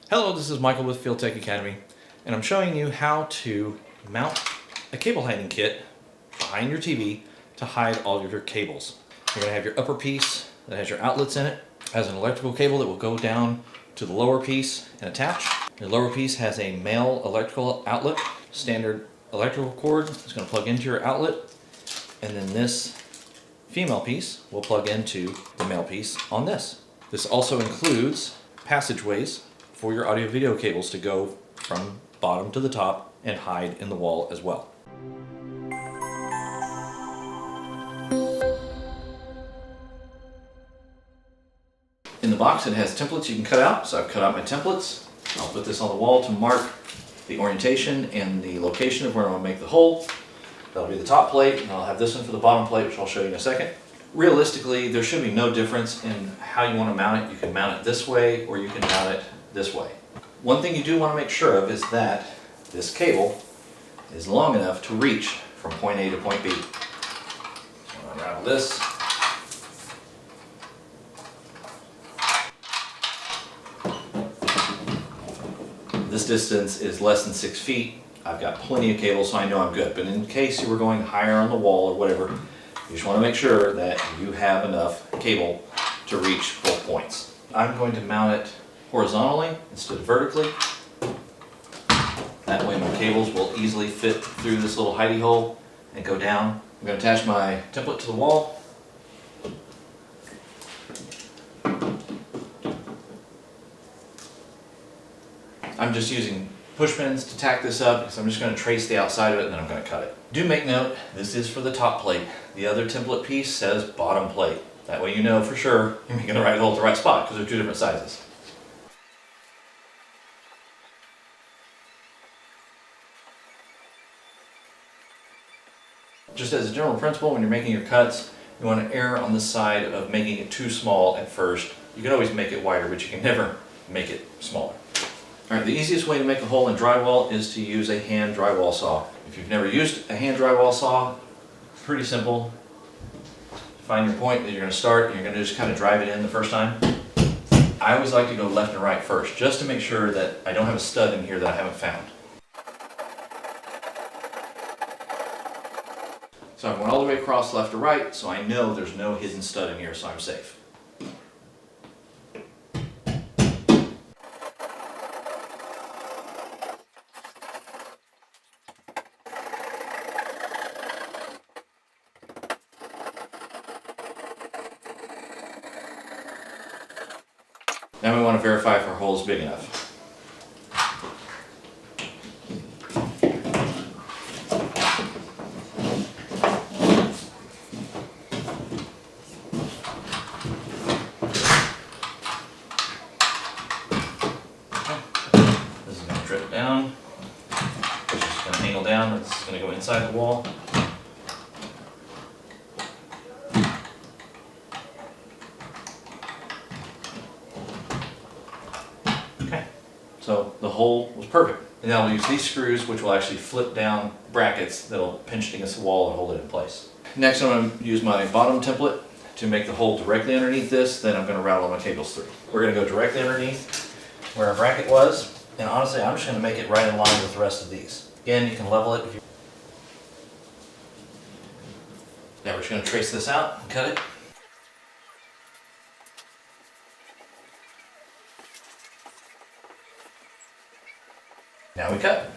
Hello, this is Michael with Field Tech Academy, and I'm showing you how to mount a cable hiding kit behind your TV to hide all of your cables. You're going to have your upper piece that has your outlets in it, has an electrical cable that will go down to the lower piece and attach. Your lower piece has a male electrical outlet, standard electrical cord. It's going to plug into your outlet, and then this female piece will plug into the male piece on this. This also includes passageways for your audio video cables to go from bottom to the top and hide in the wall as well. In the box it has templates you can cut out, so I've cut out my templates. I'll put this on the wall to mark the orientation and the location of where I'm going to make the hole. That'll be the top plate, and I'll have this one for the bottom plate, which I'll show you in a second. Realistically, there should be no difference in how you want to mount it. You can mount it this way or you can mount it this way. One thing you do want to make sure of is that this cable is long enough to reach from point A to point B. So I'm going to unravel this. This distance is less than 6 feet. I've got plenty of cable, so I know I'm good. But in case you were going higher on the wall or whatever, you just want to make sure that you have enough cable to reach both points. I'm going to mount it horizontally instead of vertically. That way my cables will easily fit through this little hidey hole and go down. I'm going to attach my template to the wall. I'm just using push pins to tack this up because I'm just going to trace the outside of it and then I'm going to cut it. Do make note, this is for the top plate. The other template piece says bottom plate. That way you know for sure you're making the right hole at the right spot because they're two different sizes. Just as a general principle, when you're making your cuts, you want to err on the side of making it too small at first. You can always make it wider, but you can never make it smaller. Alright, the easiest way to make a hole in drywall is to use a hand drywall saw. If you've never used a hand drywall saw, pretty simple. Find your point that you're going to start and you're going to just kind of drive it in the first time. I always like to go left and right first, just to make sure that I don't have a stud in here that I haven't found. So I went all the way across left to right, so I know there's no hidden stud in here, so I'm safe. Now we want to verify if our hole is big enough. This is going to drip down. It's just going to angle down. It's going to go inside the wall. Okay, so the hole was perfect. And now we'll use these screws, which will actually flip down brackets that'll pinch against the wall and hold it in place. Next, I'm going to use my bottom template to make the hole directly underneath this. Then I'm going to rattle my cables through. We're going to go directly underneath where our bracket was. And honestly, I'm just going to make it right in line with the rest of these. Again, you can level it if you... Now we're just going to trace this out and cut it. Now we cut.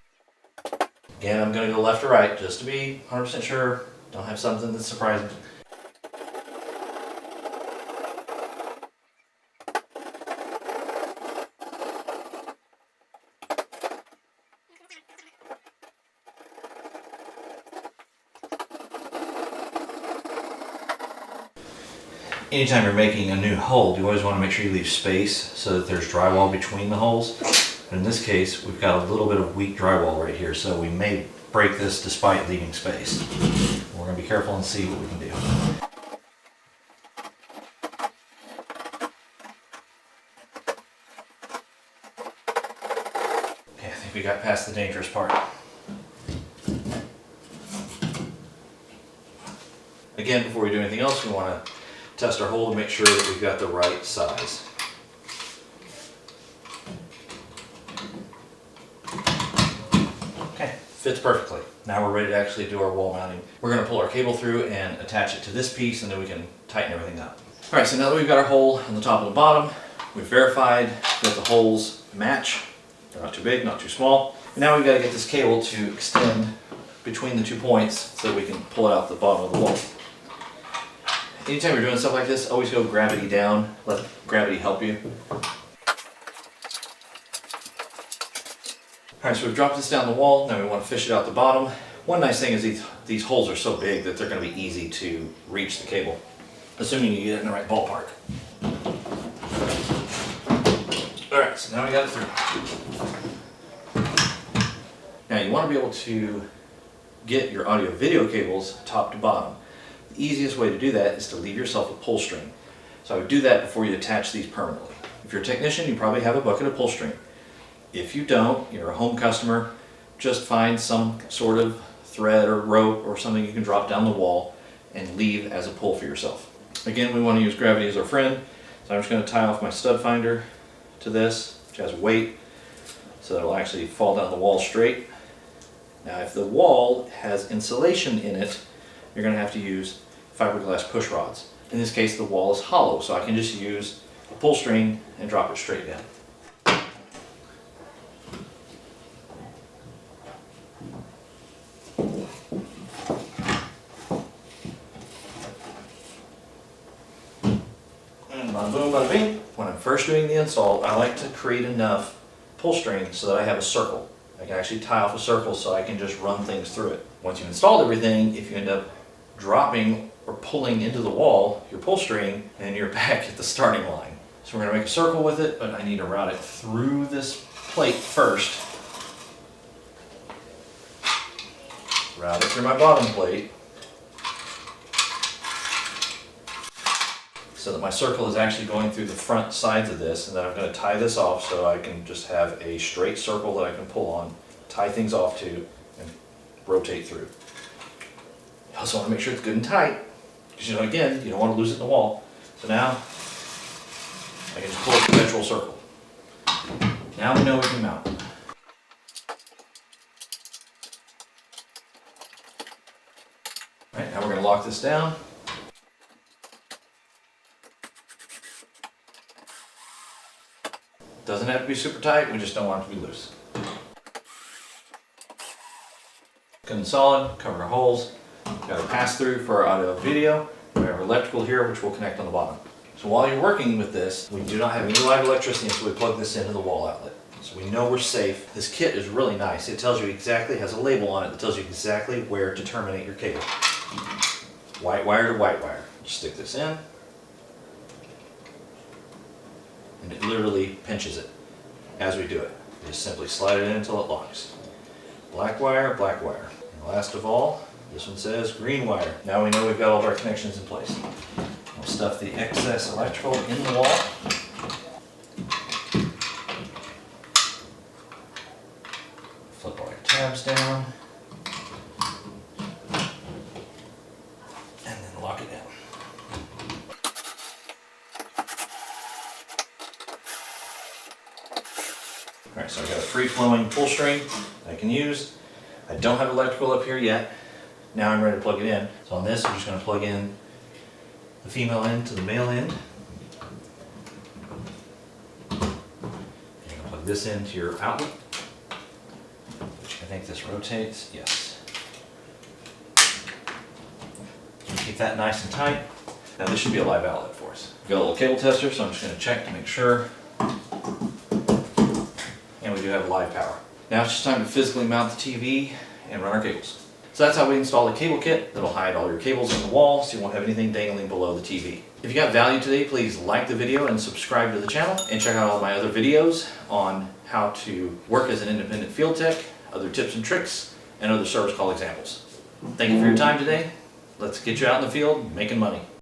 Again, I'm going to go left to right just to be 100% sure. Don't have something that's surprising. Anytime you're making a new hole, you always want to make sure you leave space so that there's drywall between the holes. In this case, we've got a little bit of weak drywall right here, so we may break this despite leaving space. We're going to be careful and see what we can do. Okay, I think we got past the dangerous part. Again, before we do anything else, we want to test our hole to make sure that we've got the right size. Fits perfectly. Now we're ready to actually do our wall mounting. We're going to pull our cable through and attach it to this piece, and then we can tighten everything up. Alright, so now that we've got our hole on the top and the bottom, we've verified that the holes match. They're not too big, not too small. And now we've got to get this cable to extend between the 2 points so that we can pull it out the bottom of the wall. Anytime you're doing stuff like this, always go gravity down. Let gravity help you. Alright, so we've dropped this down the wall. Now we want to fish it out the bottom. One nice thing is these holes are so big that they're going to be easy to reach the cable, assuming you get it in the right ballpark. Alright, so now we got it through. Now you want to be able to get your audio video cables top to bottom. The easiest way to do that is to leave yourself a pull string. So I would do that before you attach these permanently. If you're a technician, you probably have a bucket of pull string. If you don't, you're a home customer, just find some sort of thread or rope or something you can drop down the wall and leave as a pull for yourself. Again, we want to use gravity as our friend, so I'm just going to tie off my stud finder to this, which has weight, so that it'll actually fall down the wall straight. Now if the wall has insulation in it, you're going to have to use fiberglass push rods. In this case, the wall is hollow, so I can just use a pull string and drop it straight down. Bada boom, bada bing. When I'm first doing the install, I like to create enough pull string so that I have a circle. I can actually tie off a circle so I can just run things through it. Once you've installed everything, if you end up dropping or pulling into the wall your pull string, then you're back at the starting line. So we're going to make a circle with it, but I need to route it through this plate first. Route it through my bottom plate, so that my circle is actually going through the front sides of this, and then I'm going to tie this off so I can just have a straight circle that I can pull on, tie things off to, and rotate through. You also want to make sure it's good and tight, because again, you don't want to lose it in the wall. So now, I can just pull a perpetual circle. Now we know we can mount. Alright, now we're going to lock this down. Doesn't have to be super tight, we just don't want it to be loose. Good and solid, cover our holes. Got a pass through for our audio video. We have our electrical here, which will connect on the bottom. So while you're working with this, we do not have any live electricity, so we plug this into the wall outlet. So we know we're safe. This kit is really nice. It tells you exactly, has a label on it that tells you exactly where to terminate your cable. White wire to white wire. Just stick this in. And it literally pinches it as we do it. You just simply slide it in until it locks. Black wire, black wire. And last of all, this one says green wire. Now we know we've got all of our connections in place. We'll stuff the excess electrical in the wall. Flip all your tabs down. And then lock it down. Alright, so I've got a free-flowing pull string I can use. I don't have electrical up here yet. Now I'm ready to plug it in. So on this, I'm just going to plug in the female end to the male end. You're going to plug this into your outlet. I think this rotates. Yes. Keep that nice and tight. Now this should be a live outlet for us. We've got a little cable tester, so I'm just going to check to make sure. And we do have live power. Now it's just time to physically mount the TV and run our cables. So that's how we install a cable kit that'll hide all your cables in the wall so you won't have anything dangling below the TV. If you got value today, please like the video and subscribe to the channel, and check out all my other videos on how to work as an independent field tech, other tips and tricks, and other service call examples. Thank you for your time today. Let's get you out in the field making money.